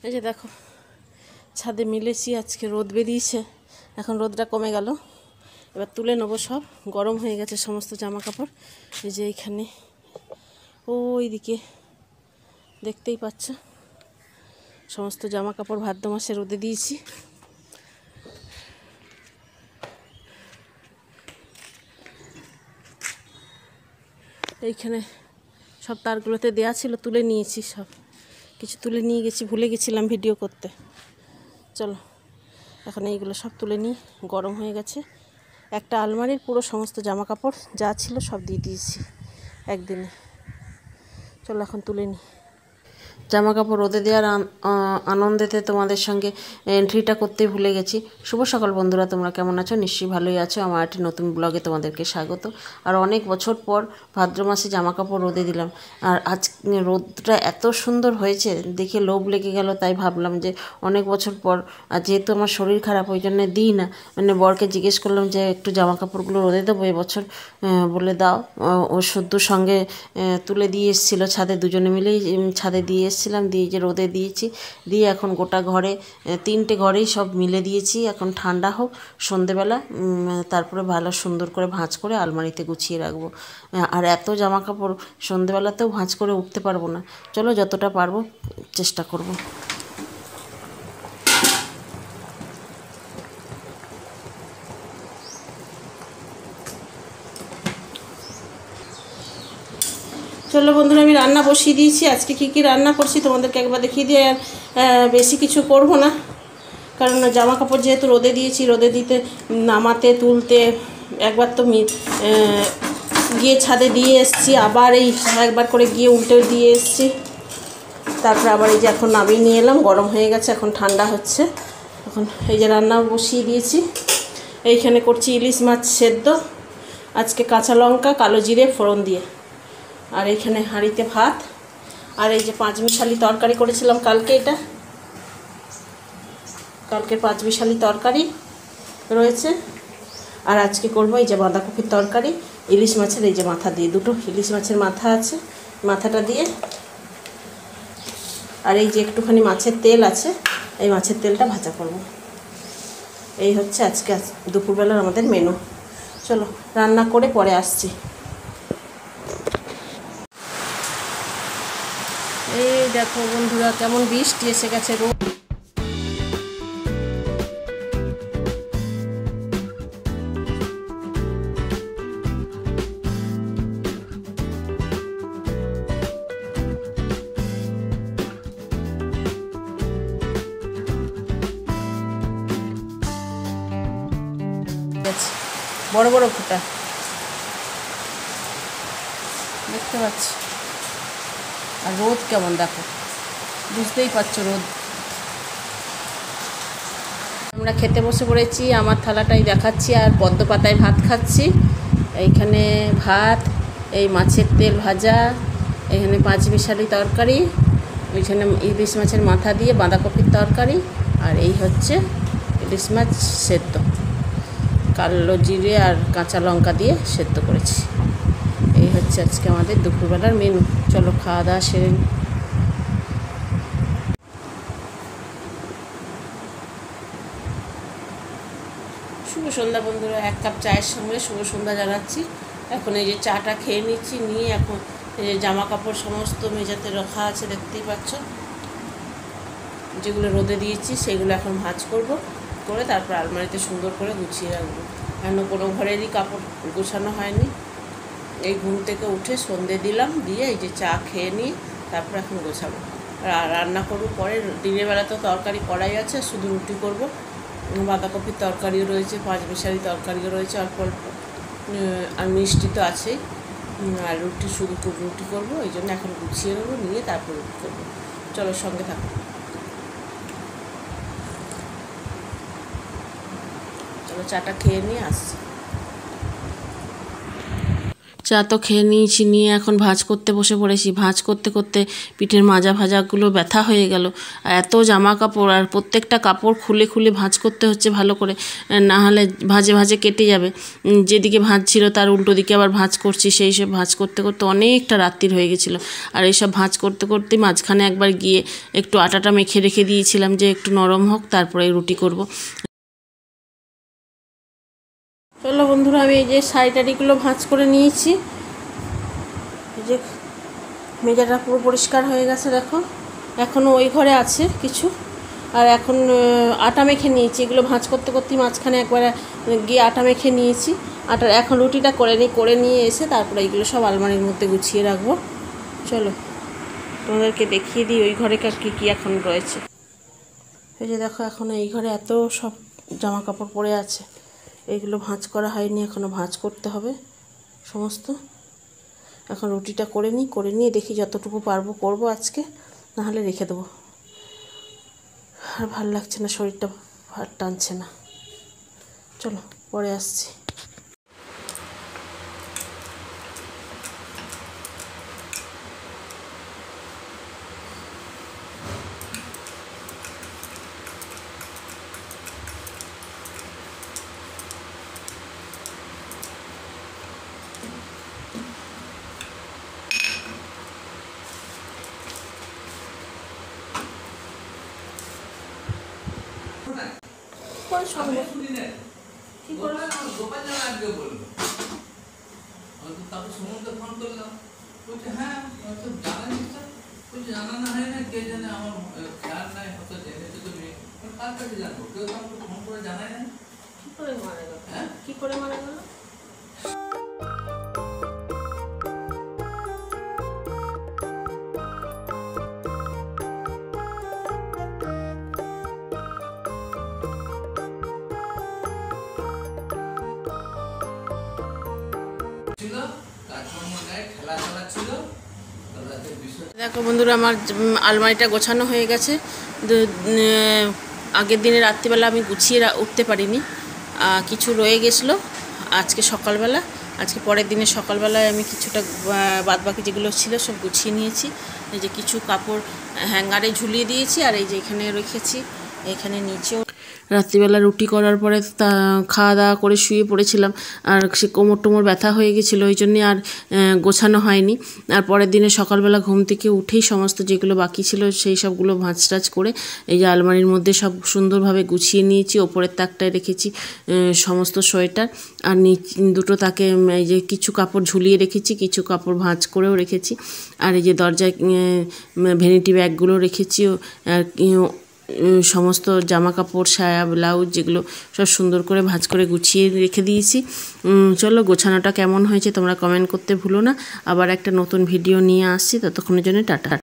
এই যে দেখো ছাদে মিলেছি, আজকে রোদ বেরিয়েছে, এখন রোদটা কমে গেল। এবার তুলে নেবো, সব গরম হয়ে গেছে সমস্ত জামা কাপড়। এই যে এইখানে ওইদিকে দেখতেই পাচ্ছ, সমস্ত জামা কাপড় ভাদ্র মাসে রোদে দিয়েছি। এইখানে সব তারগুলোতে দেয়া ছিল, তুলে নিয়েছি, সব কিছু তুলে নিয়ে গেছি, ভুলে গেছিলাম ভিডিও করতে। চলো এখন এইগুলো সব তুলে নিই, গরম হয়ে গেছে। একটা আলমারির পুরো সমস্ত জামা কাপড় যা ছিল সব দিয়ে দিয়েছি একদিনে। চলো এখন তুলে নিই। জামা কাপড় রোদে দেওয়ার আনন্দেতে তোমাদের সঙ্গে এন্ট্রিটা করতে ভুলে গেছি। শুভ সকাল বন্ধুরা, তোমরা কেমন আছো? নিশ্চয়ই ভালোই আছো। আমার একটি নতুন ব্লগে তোমাদেরকে স্বাগত। আর অনেক বছর পর ভাদ্র মাসে জামা কাপড় রোদে দিলাম, আর আজ রোদটা এত সুন্দর হয়েছে দেখে লোভ লেগে গেল। তাই ভাবলাম যে অনেক বছর পর, আর যেহেতু আমার শরীর খারাপ ওই জন্য দিই না, মানে বরকে জিজ্ঞেস করলাম যে একটু জামা কাপড়গুলো রোদে দেবো এবছর, বলে দাও। ও শুদ্ধর সঙ্গে তুলে দিয়ে এসেছিলো ছাদে, দুজনে মিলেই ছাদে দিয়ে এসেছিলাম, দিয়ে যে রোদে দিয়েছি। দিয়ে এখন গোটা ঘরে 3টে ঘরেই সব মিলে দিয়েছি। এখন ঠান্ডা হোক, সন্ধেবেলা তারপরে ভালো সুন্দর করে ভাঁজ করে আলমারিতে গুছিয়ে রাখবো। আর এত জামা কাপড় সন্ধেবেলাতেও ভাঁজ করে উঠতে পারবো না। চলো যতটা পারবো চেষ্টা করব। চলো বন্ধুরা, আমি রান্না বসিয়ে দিয়েছি। আজকে কী রান্না করছি তোমাদেরকে একবার দেখিয়ে দিয়ে, আর বেশি কিছু করব না, কারণ জামা কাপড় যেহেতু রোদে দিয়েছি, রোদে দিতে নামাতে তুলতে একবার তো গিয়ে ছাদে দিয়ে এসেছি, আবার এই একবার করে গিয়ে উল্টেও দিয়ে এসেছি, তারপরে আবার এই যে এখন নামিয়ে নিয়ে এলাম। গরম হয়ে গেছে, এখন ঠান্ডা হচ্ছে। এখন এই যে রান্না বসিয়ে দিয়েছি। এইখানে করছি ইলিশ মাছ সেদ্ধ, আজকে কাঁচা লঙ্কা কালো জিরে ফোড়ন দিয়ে। আর এইখানে হাঁড়িতে ভাত, আর এই যে পাঁচমিশালি তরকারি করেছিলাম কালকে, এটা কালকের পাঁচমিশালি তরকারি রয়েছে। আর আজকে করবো এই যে বাঁধাকপির তরকারি ইলিশ মাছের এই যে মাথা দিয়ে, দুটো ইলিশ মাছের মাথা আছে, মাথাটা দিয়ে। আর এই যে একটুখানি মাছের তেল আছে, এই মাছের তেলটা ভাজা করব। এই হচ্ছে আজকে দুপুরবেলার আমাদের মেনু। চলো রান্না করে পরে আসছি। এই দেখো বন্ধুরা, কেমন বৃষ্টি এসে গেছে। রোদ বড় বড় ফুটা দেখতে পাচ্ছি। আর রোদ কেমন দেখো, বুঝতেই পারছো রোদ। আমরা খেতে বসে পড়েছি, আমার থালাটাই দেখাচ্ছি, আর পদ্ম পাতায় ভাত খাচ্ছি। এইখানে ভাত, এই মাছের তেল ভাজা, এইখানে পাঁচমিশালি তরকারি, ওইখানে ইলিশ মাছের মাথা দিয়ে বাঁধাকপির তরকারি, আর এই হচ্ছে ইলিশ মাছ সেদ্ধ, কালো জিরে আর কাঁচা লঙ্কা দিয়ে সেদ্ধ করেছি। এই হচ্ছে আজকে আমাদের দুপুরবেলার মেনু। চলো খাওয়া দাওয়া সেরে নিই। শুভ সন্ধ্যা বন্ধুরা, 1 কাপ চায়ের সঙ্গে শুভ সন্ধ্যা জানাচ্ছি। এখন এই যে চাটা খেয়ে নিচ্ছি, নিয়ে এখন এই যে জামা কাপড় সমস্ত মেঝেতে রাখা আছে, দেখতেই পাচ্ছ, যেগুলো রোদে দিয়েছি সেগুলো এখন ভাঁজ করব, করে তারপর আলমারিতে সুন্দর করে গুছিয়ে রাখবো। কেন কোনো ঘরেরই কাপড় গোছানো হয়নি। এই ঘুম থেকে উঠে সন্ধে দিলাম, দিয়ে এই যে চা খেয়ে নিয়ে তারপর এখন গোছাবো। আর রান্না করবো পরে। দিনের বেলা তো তরকারি করাই আছে, শুধু রুটি করব। বাঁধাকপির তরকারিও রয়েছে, পাঁচমিশালি তরকারিও রয়েছে অল্প অল্প, আর মিষ্টি তো আছেই। আর রুটি, শুধু রুটি করবো, এই জন্য এখন গুছিয়ে নেবো, নিয়ে তারপর রুটি করবো। চলো সঙ্গে থাকো। চলো চাটা খেয়ে নিয়ে আসছি। চা তো খেয়ে নিয়েছি, নিয়ে এখন ভাঁজ করতে বসে পড়েছি। ভাঁজ করতে করতে পিঠের মাজা ভাজাগুলো ব্যথা হয়ে গেল। এত জামা কাপড়, আর প্রত্যেকটা কাপড় খুলে খুলে ভাঁজ করতে হচ্ছে ভালো করে, না হলে ভাঁজে ভাঁজে কেটে যাবে। যেদিকে ভাঁজ ছিল তার উল্টো দিকে আবার ভাঁজ করছি, সেই সব ভাঁজ করতে করতে অনেকটা রাত্রির হয়ে গেছিলো। আর এইসব ভাঁজ করতে করতে মাঝখানে একবার গিয়ে একটু আটাটা মেখে রেখে দিয়েছিলাম যে একটু নরম হোক, তারপরে রুটি করব। চলো বন্ধুরা, আমি এই যে শাড়ি-টাড়িগুলো ভাঁজ করে নিয়েছি। এই যে মেজাটা পুরো পরিষ্কার হয়ে গেছে, দেখো। এখনও ওই ঘরে আছে কিছু। আর এখন আটা মেখে নিয়েছি, এগুলো ভাঁজ করতে করতে মাঝখানে একবার গিয়ে আটা মেখে নিয়েছি। এখন রুটিটা করে নিয়ে এসে তারপরে এইগুলো সব আলমারির মধ্যে গুছিয়ে রাখবো। চলো তোমাদেরকে দেখিয়ে দিই ওই ঘরে কী কী এখন রয়েছে। এই যে দেখো, এখন এই ঘরে এত সব জামা কাপড় পরে আছে, এইগুলো ভাঁজ করা হয়নি, এখনও ভাঁজ করতে হবে সমস্ত। এখন রুটিটা করে নিয়ে দেখি যতটুকু পারবো করবো আজকে, নাহলে রেখে দেবো। আর ভালো লাগছে না, শরীরটা ভার টানছে না। চলো পরে আসছি। কি করে মারা গেল? দেখো বন্ধুরা, আমার আলমারিটা গোছানো হয়ে গেছে। আগের দিনে রাত্রিবেলা আমি গুছিয়ে উঠতে পারিনি, কিছু রয়ে গেছিলো আজকে সকালবেলা। আজকে পরের দিনে সকালবেলায় আমি কিছুটা বাদবাকি যেগুলো ছিল সব গুছিয়ে নিয়েছি। এই যে কিছু কাপড় হ্যাঙ্গারে ঝুলিয়ে দিয়েছি, আর এই যে এখানে রেখেছি, এখানে নিচেও। রাত্রিবেলা রুটি করার পরে খাওয়া দাওয়া করে শুয়ে পড়েছিলাম, আর সে কোমর ব্যথা হয়ে গেছিলো, ওই জন্যে আর গোছানো হয়নি। আর পরের দিনে সকালবেলা ঘুম থেকে উঠেই সমস্ত যেগুলো বাকি ছিল সেই সবগুলো ভাঁজ টাজ করে এই যে আলমারির মধ্যে সব সুন্দরভাবে গুছিয়ে নিয়েছি। ওপরের তাকটায় রেখেছি সমস্ত সোয়েটার, আর দুটো তাকে এই যে কিছু কাপড় ঝুলিয়ে রেখেছি, কিছু কাপড় ভাঁজ করেও রেখেছি। আর এই যে দরজায় ভ্যানিটি ব্যাগগুলো রেখেছি, আর সমস্ত জামা কাপড়, সায়া, ব্লাউজ যেগুলো সব সুন্দর করে ভাঁজ করে গুছিয়ে রেখে দিয়েছি। চলো গোছানোটা কেমন হয়েছে তোমরা কমেন্ট করতে ভুলো না। আবার একটা নতুন ভিডিও নিয়ে আসছি, ততক্ষণের জন্য টাটা।